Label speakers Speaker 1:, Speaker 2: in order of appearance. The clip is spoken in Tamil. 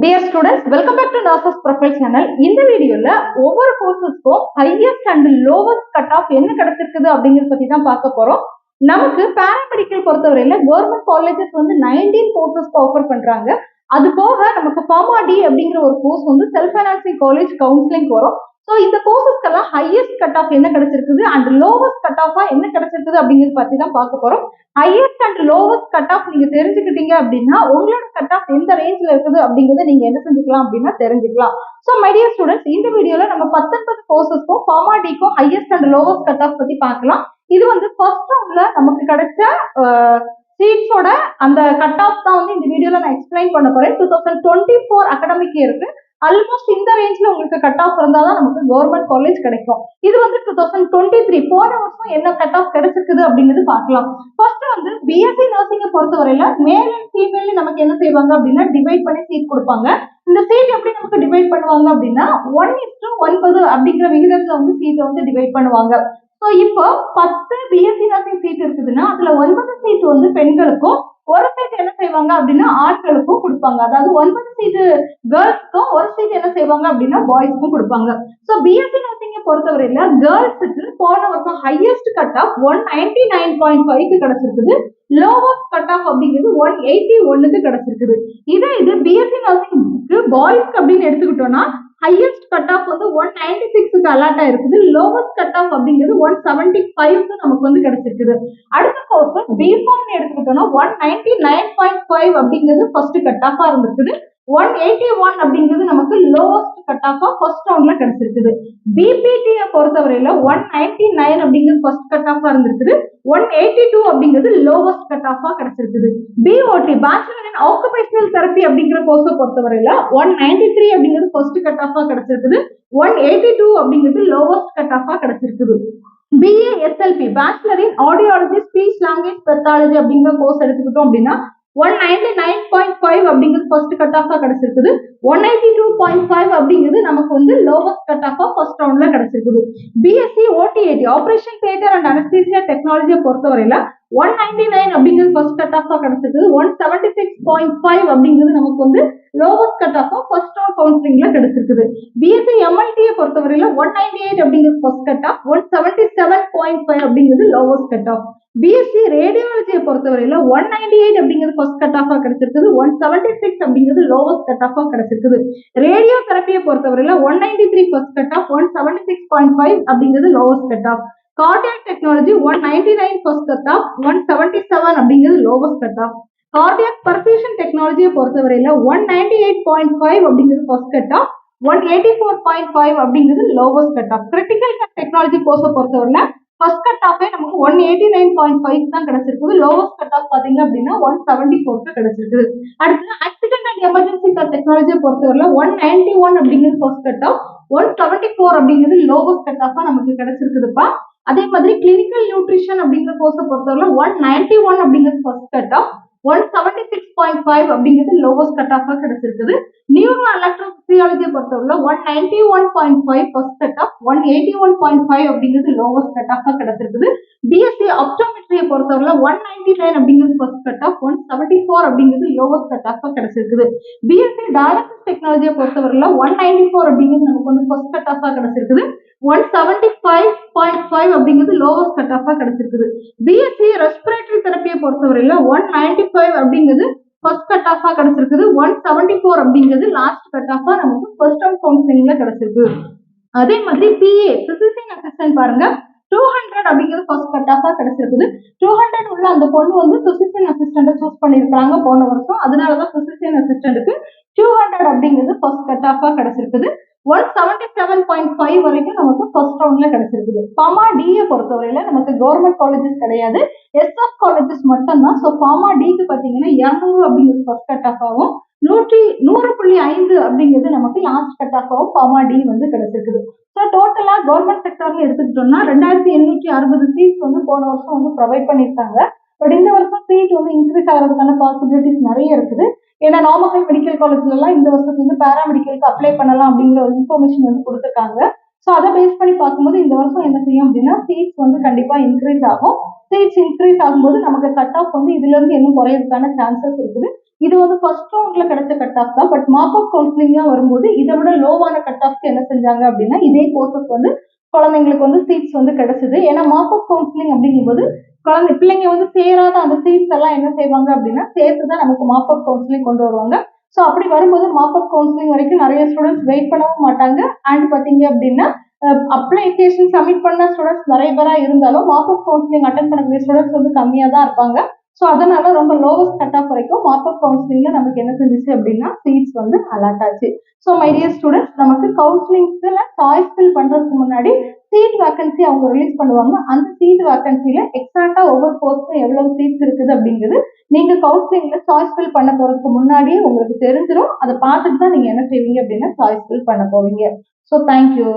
Speaker 1: Dear students, welcome back to Nurses Profile Channel. இந்த வீடியோல ஒவ்வொரு கோர்சஸ்க்கும் highest and lowest cut off என்ன கிடைச்சிருக்குது அப்படிங்கறத பத்தி தான் பார்க்க போறோம். நமக்கு பாராமெடிக்கல் பொறுத்தவரையில கவர்மெண்ட் காலேஜஸ் வந்து 19 கோர்சஸ் ஆஃபர் பண்றாங்க. அது போக நமக்கு ஃபார்மா டி அப்படிங்கிற ஒரு கோர்ஸ் வந்து செல்ஃப் ஃபைனான்சிங் காலேஜ் கவுன்சிலிங் வரும். ஸோ இந்த கோர்சஸ்க்கெல்லாம் ஹையஸ்ட் கட் ஆஃப் என்ன கிடைச்சிருக்குது அண்ட் லோவஸ்ட் கட் ஆஃபா என்ன கிடைச்சிருக்குது அப்படிங்கிறத பத்தி தான் பார்க்க போறோம். Highest and lowest cut of நீங்க தெரிஞ்சுக்கிட்டீங்க அப்படின்னா உங்களோட கட் ஆஃப் எந்த ரேஞ்ச்ல இருக்குது அப்படிங்கறத நீங்க என்ன செஞ்சுக்கலாம் அப்படின்னா தெரிஞ்சுக்கலாம். ஸோ மை டியர் ஸ்டூடெண்ட்ஸ், இந்த வீடியோல நம்ம 19 கோர்சஸ்க்கும் ஃபார்மா டிக்கும் highest and lowest cut off பத்தி பார்க்கலாம். இது வந்து ஃபர்ஸ்ட் ரவுண்ட்ல நமக்கு கிடைச்ச சீட்ஸோட அந்த கட் ஆஃப் தான் வந்து இந்த வீடியோல நான் எக்ஸ்பிளைன் பண்ண போறேன். 2024 அகாடமிக் இயருக்கு ஆல்மோஸ்ட் இந்த ரேஞ்ச்ல உங்களுக்கு கட் ஆஃப் இருந்தாதான் நமக்கு கவர்மெண்ட் காலேஜ் கிடைக்கும். இது வந்து 2023 போன வருஷம் என்ன கட் ஆஃப் கிடைச்சிருக்குது அப்படிங்கிறது பார்க்கலாம். ஃபர்ஸ்ட் வந்து பிஎஸ்சி நர்சிங்கை பொறுத்தவரையில மேல் அண்ட் ஃபீமேல் நமக்கு என்ன செய்வாங்க அப்படின்னா டிவைட் பண்ணி சீட் கொடுப்பாங்க. இந்த சீட் எப்படி நமக்கு டிவைட் பண்ணுவாங்க அப்படின்னா 1:9 அப்படிங்கிற விகிதத்துல வந்து சீட்டை வந்து டிவைட் பண்ணுவாங்க. ஸோ இப்போ 10 பிஎஸ்சி நர்சிங் சீட் இருக்குதுன்னா அதுல 9 சீட் வந்து பெண்களுக்கும் ஒரு சீட் என்ன செய்வாங்க அப்படின்னா ஆட்களுக்கும் கொடுப்பாங்க. அதாவது 9 சீட்டு கேர்ள்ஸ்க்கும் ஒரு சீட் என்ன செய்வாங்க அப்படின்னா பாய்ஸ்க்கும் கொடுப்பாங்க. ஸோ பிஎஸ்சி நர்சிங்கை பொறுத்தவரையில கேர்ள்ஸுக்கு போன வருஷம் ஹையஸ்ட் கட் ஆஃப் 199.5 கிடைச்சிருக்குது. லோவஸ்ட் கட் ஆஃப் அப்படிங்கிறது 181 கிடைச்சிருக்குது. இது பிஎஸ்சி நர்சிங்க்கு பாய்ஸ்க்கு அப்படின்னு எடுத்துக்கிட்டோம்னா ஹையஸ்ட் கட் ஆஃப் வந்து 196க்கு அலாட் ஆயிருக்குது. லோவஸ்ட் கட் ஆஃப் அப்படிங்கிறது 175க்கு நமக்கு வந்து கிடைச்சிருக்குது. அடுத்த கோர்ஸ் பிஃபார்ம் எடுத்துக்கிட்டோம்னா 199.5 அப்படிங்கிறது ஃபர்ஸ்ட் கட் ஆஃபா இருந்திருக்குது. 181 அப்படிங்கிறது நமக்கு லோவஸ்ட் கட் ஆஃபா ஃபர்ஸ்ட் ரவுண்ட்ல கிடைச்சிருக்குது. பிபிடியை பொறுத்தவரையில 199 அப்படிங்கிறது ஃபர்ஸ்ட் கட் ஆஃபா இருந்திருக்குது. 182 அப்படிங்கிறது லோவஸ்ட் கட் ஆஃபா கிடைச்சிருக்குது. பிஓடி பேச்சுலர் இன் ஆக்குபேஷனல் தெரப்பி அப்படிங்கிற கோர்ஸை பொறுத்தவரையில 193 அப்படிங்கிறது ஃபர்ஸ்ட் கட் ஆஃபா கிடைச்சிருக்குது. 182 அப்படிங்கிறது லோவஸ்ட் கட் ஆஃபா கிடைச்சிருக்குது. BASLP bachelor in audiology speech language pathology அப்படிங்கிற கோர்ஸ் எடுத்துக்கிட்டோம் அப்படின்னா 199.5 அப்படிங்கிறது ஃபர்ஸ்ட் கட் ஆஃபா கிடைச்சிருக்குது. 182.5 அப்படிங்கிறது நமக்கு வந்து லோவஸ்ட் கட் ஆஃபா ஃபர்ஸ்ட் ரவுண்ட்ல கிடைச்சிருக்குது. BSc OTAT operation theatre and anaesthesia டெக்னாலஜியை பொறுத்தவரையில 199 அப்படிங்கிறது ஃபர்ஸ்ட் கட் ஆஃபா கிடைச்சிருக்குது. 176.5 அப்படிங்கிறது நமக்கு வந்து லோவஸ்ட் கட் ஆஃபா ஃபர்ஸ்ட் ரவுண்ட் கவுன்சிலிங்ல கிடைச்சிருக்குது. பிஎஸ்சி எம்ஐடியை பொறுத்தவரையில 198 அப்படிங்கிறது ஃபர்ஸ்ட் கட் ஆஃப், 177.5 அப்படிங்கிறது லோவஸ்ட் கட் ஆஃப். பிஎஸ்சி ரேடியாலஜியை பொறுத்தவரையில 198 அப்படிங்கிறது ஃபர்ஸ்ட் கட் ஆஃபா கிடைச்சிருக்குது. 176 அப்படிங்கிறது லோவஸ்ட் கட் ஆஃபா கிடைச்சிருக்குது. ரேடியோ தெரப்பியை பொறுத்தவரையில 193 ஃபர்ஸ்ட் கட் ஆஃப், 176.5 அப்படிங்கிறது lowest cut of. Cardiac technology 199 first cut off, 177 அப்படிங்கிறது lowest cut of. Cardiac perfusion டெக்னாலஜியை பொறுத்தவரையில 198.5 அப்படிங்கிறது ஃபர்ஸ்ட் கட் ஆஃப், 184.5 அப்படிங்கிறது lowest cut of. Critical technology கோர்ஸை பொறுத்தவரையில ஃபர்ஸ்ட் கட் ஆஃபே நமக்கு 189.5 தான் கிடைச்சிருக்குது. லோவஸ்ட் கட் ஆஃப் பாத்தீங்க அப்படின்னா 174 கிடைச்சிருக்குது. அடுத்து ஆக்சிடென்ட் அண்ட் எமர்ஜென்சி டெக்னாலஜியை பொறுத்தவரையில 191 அப்படிங்கிறது ஃபர்ஸ்ட் கட் ஆஃப், 174 அப்படிங்கிறது லோவஸ்ட் கட் ஆஃபா நமக்கு கிடைச்சிருக்குதுப்பா. அதே மாதிரி கிளினிக்கல் நியூட்ரிஷன் அப்படிங்கிற கோர்ஸை பொறுத்தவரை 191 அப்படிங்கிறது ஃபர்ஸ்ட் கட் ஆஃப், 176.5 அப்படிங்கிறது லோவஸ்ட் கட் ஆஃபா கிடைச்சிருக்குது. நியூரோ எலக்ட்ரோபிசியாலஜியை பொறுத்தவரை 191.5 ஃபர்ஸ்ட் கட் ஆஃப், 181.5 அப்படிங்கிறது லோவஸ்ட் கட் ஆஃபா கிடைச்சிருக்குது. பிஎஸ்சி ஆப்டோமெட்ரியை பொறுத்தவரை 199 அப்படிங்கிறது ஃபர்ஸ்ட் கட் ஆஃப், 174 அப்படிங்கிறது லோவஸ்ட் கட் ஆஃபா கிடைச்சிருக்குது. பிஎஸ்சி டயாலிசிஸ் டெக்னாலஜியை பொறுத்தவரை 194 அப்படிங்கிறது நமக்கு வந்து ஃபர்ஸ்ட் கட் ஆஃபா கிடைச்சிருக்குது. 175.5 அப்படிங்கிறது லோவஸ்ட் கட் ஆஃபா கிடைச்சிருக்குது. பிஎஸ்சி ரெஸ்பிரேட்டரி தெரப்பியை பொறுத்தவரையில 195 அப்படிங்கிறது ஃபர்ஸ்ட் கட் ஆஃபா கிடைச்சிருக்குது. 174 அப்படிங்கிறது லாஸ்ட் கட் ஆஃபா நமக்கு ஃபர்ஸ்ட் ரவுண்ட் கவுன்சிலிங்ல கிடைச்சிருக்கு. அதே மாதிரி பிஏ பிசிசியன் அசிஸ்டன்ட் பாருங்க 200 அப்படிங்கிறது ஃபர்ஸ்ட் கட் ஆஃபா கிடைச்சிருக்குது. 200 உள்ள அந்த பொண்ணு வந்து பிசிசியன் அசிஸ்டன்ட் சூஸ் பண்ணிருக்காங்க போன வருஷம். அதனாலதான் பிசிசியன் அசிஸ்டன்ட்டுக்கு 200 அப்படிங்கிறது ஃபர்ஸ்ட் கட் ஆஃபா கிடைச்சிருக்குது. 177.5 வரைக்கும் நமக்கு ஃபர்ஸ்ட் ரவுண்ட்ல கிடைச்சிருக்குது. ஃபார்மா டியை பொறுத்தவரையில நமக்கு கவர்மெண்ட் காலேஜஸ் கிடையாது, எஸ்எஃப் காலேஜஸ் மட்டும் தான். ஸோ ஃபார்மா டிக்கு பாத்தீங்கன்னா 200 அப்படிங்கிறது ஃபர்ஸ்ட் கட் ஆஃப் ஆகும், 100.5 அப்படிங்கிறது நமக்கு லாஸ்ட் கட் ஆஃப் ஆகும். ஃபார்மா டி வந்து கிடைச்சிருக்குது. ஸோ டோட்டலா கவர்மெண்ட் செக்டர்ல எடுத்துக்கிட்டோம்னா 2860 சீட்ஸ் வந்து போன வருஷம் வந்து ப்ரொவைட் பண்ணியிருக்காங்க. பட் இந்த வருஷம் சீட் வந்து இன்க்ரீஸ் ஆகிறதுக்கான பாசிபிலிட்டிஸ் நிறைய இருக்குது. ஏன்னா நாமக்கல் மெடிக்கல் காலேஜ்ல எல்லாம் இந்த வருஷத்துக்கு வந்து பேராமெடிக்கலுக்கு அப்ளை பண்ணலாம் அப்படிங்கிற ஒரு இன்ஃபர்மேஷன் வந்து கொடுத்துருக்காங்க. ஸோ அதை பேஸ் பண்ணி பார்க்கும்போது இந்த வருஷம் என்ன செய்யும் அப்படின்னா சீட்ஸ் வந்து கண்டிப்பா இன்க்ரீஸ் ஆகும். சீட்ஸ் இன்க்ரீஸ் ஆகும்போது நமக்கு கட் ஆஃப் வந்து இதுல இருந்து இன்னும் குறையறதுக்கான சான்சஸ் இருக்குது. இது வந்து ஃபர்ஸ்ட் ரவுண்ட்ல கிடைச்ச கட் ஆஃப் தான். பட் மார்க் அவுட் கவுன்சிலிங்லாம் வரும்போது இதை விட லோவான கட் ஆஃப்க்கு என்ன செஞ்சாங்க அப்படின்னா இதே கோர்சஸ் வந்து குழந்தைங்களுக்கு வந்து சீட்ஸ் வந்து கிடைச்சது. ஏன்னா மார்க் அவுட் கவுன்சிலிங் அப்படிங்கும்போது பிள்ளைங்க வந்து சேராத அந்த சீட்ஸ் எல்லாம் என்ன செய்வாங்க அப்படின்னா சேர்த்துதான் நமக்கு மார்க் அவுட் கவுன்சிலிங் கொண்டு வருவாங்க. ஸோ அப்படி வரும்போது மார்க் அவுட் கவுன்சிலிங் வரைக்கும் நிறைய ஸ்டூடெண்ட்ஸ் வெயிட் பண்ணவும் மாட்டாங்க. அண்ட் பாத்தீங்க அப்படின்னா அப்ளிகேஷன் சப்மிட் பண்ண ஸ்டூடெண்ட்ஸ் நிறைய பேரா இருந்தாலும் மார்க் அவுட் கவுன்சிலிங் அட்டன் பண்ணக்கூடிய ஸ்டூடெண்ட்ஸ் வந்து கம்மியா தான் இருப்பாங்க. ஸோ அதனால ரொம்ப லோவஸ்ட் கட் ஆஃப் வரைக்கும் மார்க் அவுட் கவுன்சிலிங்ல நமக்கு என்ன செஞ்சிச்சு அப்படின்னா சீட்ஸ் வந்து அலாட் ஆச்சு. ஸோ மை டியர் ஸ்டூடெண்ட்ஸ், நமக்கு கவுன்சிலிங்ஸ்ல சாய்ஸ் ஃபில் பண்றதுக்கு முன்னாடி சீட் வேகன்சி அவங்க ரிலீஸ் பண்ணுவாங்க. அந்த சீட் வேகன்சில எக்ஸாக்டா ஒவ்வொரு போஸ்ட்டும் எவ்வளவு சீட்ஸ் இருக்குது அப்படிங்கிறது நீங்க கவுன்சிலிங்ல சாய்ஸ் ஃபில் பண்ண போறதுக்கு முன்னாடியே உங்களுக்கு தெரிஞ்சிடும். அதை பார்த்துட்டு தான் நீங்க என்ன செய்வீங்க அப்படின்னா சாய்ஸ் ஃபில் பண்ண போவீங்க. So thank you.